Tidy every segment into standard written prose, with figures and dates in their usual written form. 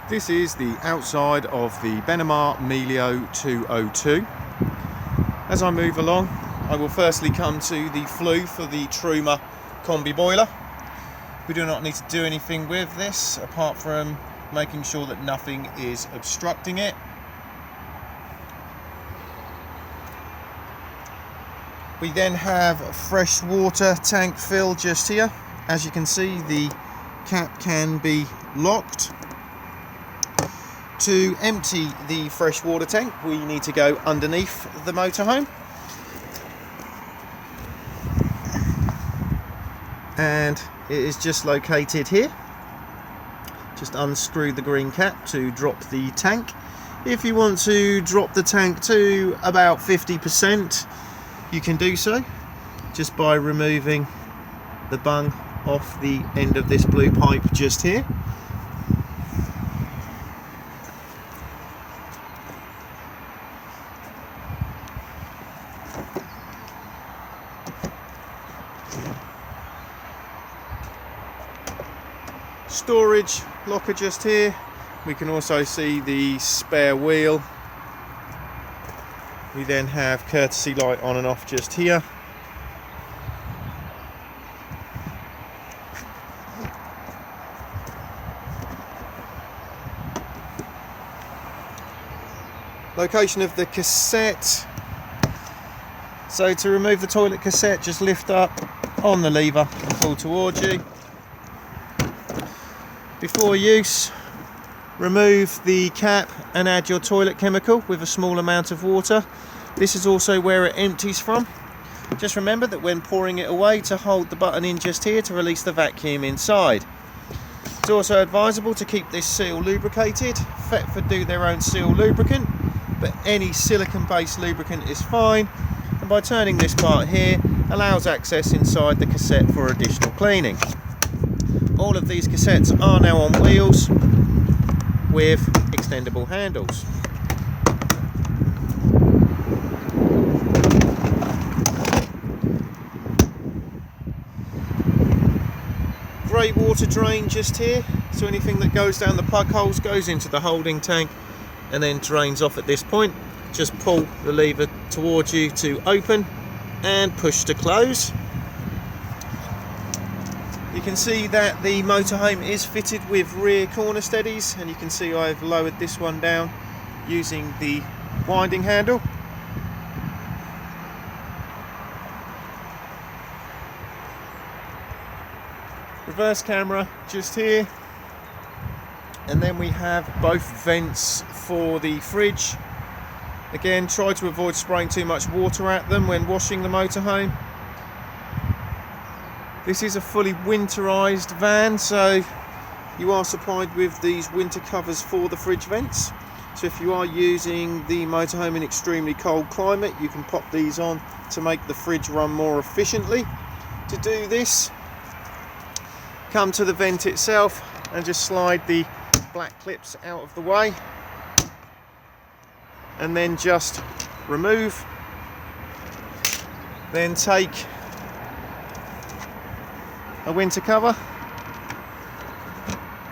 This is the outside of the Benimar Mileo 202. As I move along, I will firstly come to the flue for the Truma combi boiler. We do not need to do anything with this apart from making sure that nothing is obstructing it. We then have a fresh water tank fill just here. As you can see, the cap can be locked. To empty the fresh water tank, we need to go underneath the motorhome. And it is just located here. Just unscrew the green cap to drop the tank. If you want to drop the tank to about 50%, you can do so just by removing the bung off the end of this blue pipe just here. Storage locker just here. We can also see the spare wheel. We then have courtesy light on and off just here. Location of the cassette. So to remove the toilet cassette, just lift up on the lever and pull towards you. Before use, remove the cap and add your toilet chemical with a small amount of water. This is also where it empties from. Just remember that when pouring it away, to hold the button in just here to release the vacuum inside. It's also advisable to keep this seal lubricated. Thetford do their own seal lubricant, but any silicone based lubricant is fine. And by turning this part here, allows access inside the cassette for additional cleaning. All of these cassettes are now on wheels with extendable handles. Grey water drain just here, so anything that goes down the plug holes goes into the holding tank and then drains off at this point. Just pull the lever towards you to open and push to close. You can see that the motorhome is fitted with rear corner steadies, and you can see I've lowered this one down using the winding handle. Reverse camera just here, and then we have both vents for the fridge. Again, try to avoid spraying too much water at them when washing the motorhome. This is a fully winterized van, so you are supplied with these winter covers for the fridge vents. So if you are using the motorhome in extremely cold climate, you can pop these on to make the fridge run more efficiently. To do this, come to the vent itself and just slide the black clips out of the way, and then just remove. Then take a winter cover,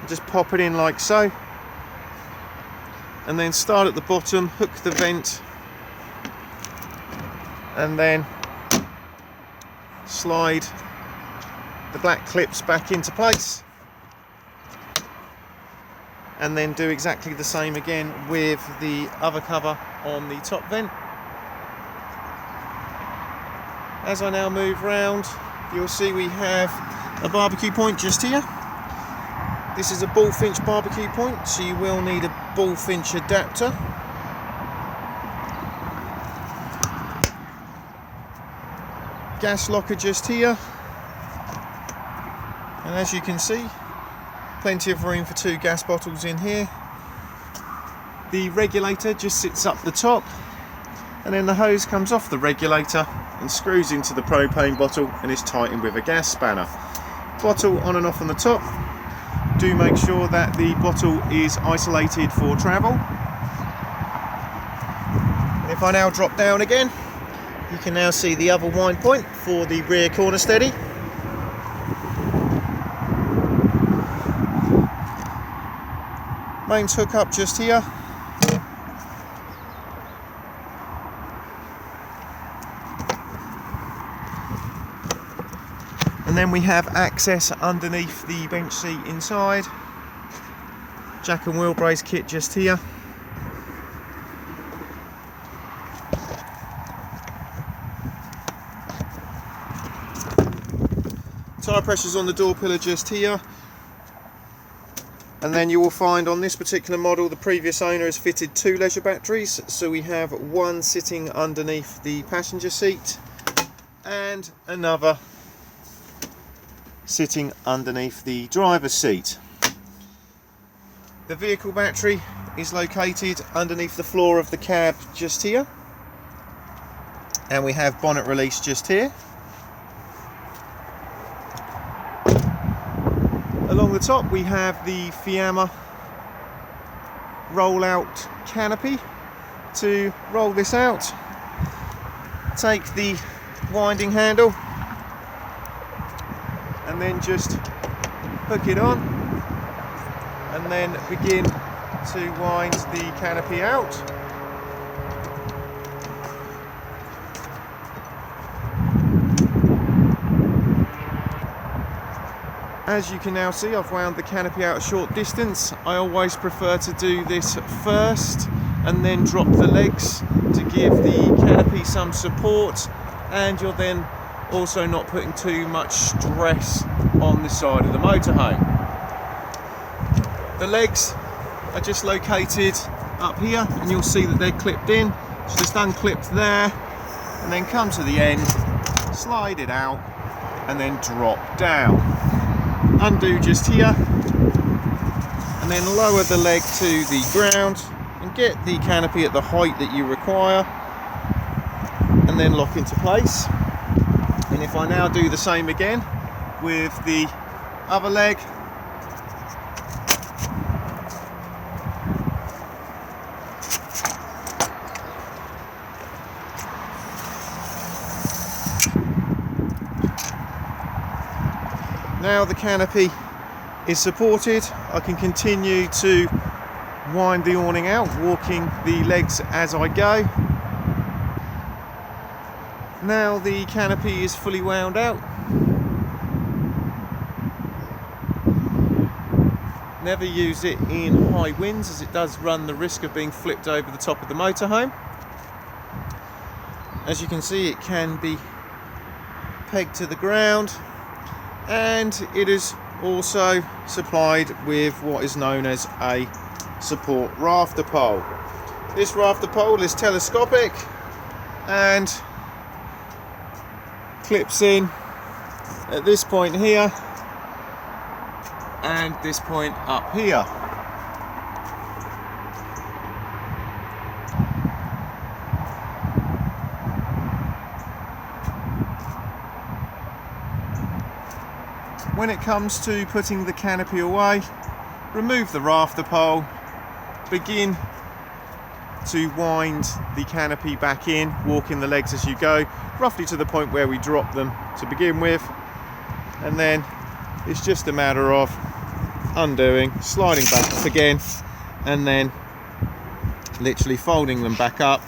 just pop it in like so, and then start at the bottom, hook the vent, and then slide the black clips back into place, and then do exactly the same again with the other cover on the top vent. As I now move round, you'll see we have a barbecue point just here. This is a bullfinch barbecue point, so you will need a bullfinch adapter. Gas locker just here, and as you can see, plenty of room for 2 gas bottles in here. The regulator just sits up the top, and then the hose comes off the regulator and screws into the propane bottle and is tightened with a gas spanner. Bottle on and off on the top. Do make sure that the bottle is isolated for travel. And if I now drop down again, you can now see the other wind point for the rear corner steady. Mains hook up just here. And then we have access underneath the bench seat inside. Jack and wheel brace kit just here. Tyre pressures on the door pillar just here. And then you will find on this particular model the previous owner has fitted 2 leisure batteries, so we have one sitting underneath the passenger seat and another sitting underneath the driver's seat. The vehicle battery is located underneath the floor of the cab just here, and we have bonnet release just here. Along the top we have the Fiamma roll-out canopy. To roll this out, take the winding handle and then just hook it on, and then begin to wind the canopy out. As you can now see, I've wound the canopy out a short distance. I always prefer to do this first and then drop the legs to give the canopy some support, and you're then also not putting too much stress on the side of the motorhome. The legs are just located up here, and you'll see that they're clipped in. So just unclip there and then come to the end, slide it out and then drop down. Undo just here and then lower the leg to the ground and get the canopy at the height that you require, and then lock into place. And if I now do the same again with the other leg, now the canopy is supported, I can continue to wind the awning out, walking the legs as I go. Now the canopy is fully wound out. Never use it in high winds, as it does run the risk of being flipped over the top of the motorhome. As you can see, it can be pegged to the ground, and it is also supplied with what is known as a support rafter pole. This rafter pole is telescopic and clips in at this point here and this point up here. When it comes to putting the canopy away, remove the rafter pole, begin to wind the canopy back in, walking the legs as you go, roughly to the point where we drop them to begin with, and then it's just a matter of undoing, sliding back up again, and then literally folding them back up